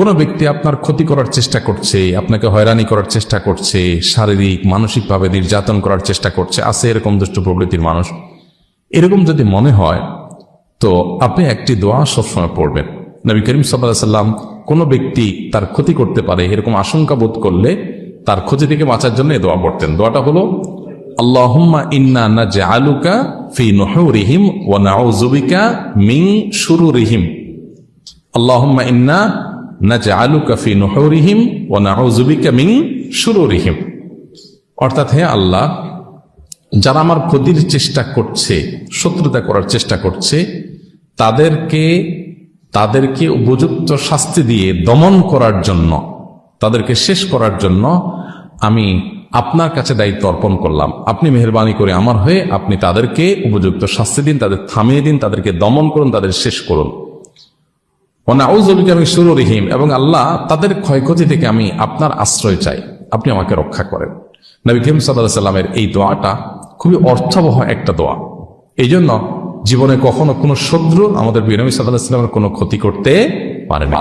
কোনো ব্যক্তি আপনার ক্ষতি করার চেষ্টা করছে, আপনাকে হয়রানি করার চেষ্টা করছে, শারীরিক মানসিকভাবে নির্যাতন করার চেষ্টা করছে, আছে এরকম দুষ্ট প্রবৃত্তির মানুষ, এরকম যদি মনে হয় তো আপনি একটি দোয়া সবসময় পড়বেন। নবী করিম সাল্লাল্লাহু আলাইহি ওয়াসাল্লাম কোনো ব্যক্তি তার ক্ষতি করতে পারে এরকম আশঙ্কা বোধ করলে তার ক্ষতি থেকে বাঁচার জন্য এই দোয়া পড়তেন। দোয়াটা হলো আল্লাহুম্মা ইন্না নাজআলুকা ফি নুহুরিহিম ওয়া নাউযু বিকা মিন শুরুরিহিম। আল্লাহুম্মা ইন্না নাজআলুকা ফি নুহুরিহিম ওয়া নাউযু বিকা মিন শুরুরিহিম। অর্থাৎ, হে আল্লাহ, যারা আমার ক্ষতির চেষ্টা করছে, শত্রুতা করার চেষ্টা করছে, তাদেরকে উপযুক্ত শাস্তি দিয়ে দমন করার জন্য, তাদেরকে শেষ করার জন্য আমি আপনার কাছে দায়িত্ব অর্পণ করলাম। আপনি মেহেরবানি করে আমার হয়ে আপনি তাদেরকে উপযুক্ত শাস্তি দিন, তাদের থামিয়ে দিন, তাদেরকে দমন করুন, তাদের শেষ করুন। নাউযু বিকা মিন শুরুরিহিম, এবং আল্লাহ তাদের ক্ষয়ক্ষতি থেকে আমি আপনার আশ্রয় চাই, আপনি আমাকে রক্ষা করেন। নবী করিম সাল্লাল্লাহু আলাইহি ওয়াসাল্লামের এই দোয়াটা খুবই অর্থবহ একটা দোয়া। এই জন্য জীবনে কখনো কোনো শত্রু আমাদের নবী সাল্লাল্লাহু আলাইহি ওয়াসাল্লামের কোনো ক্ষতি করতে পারে না।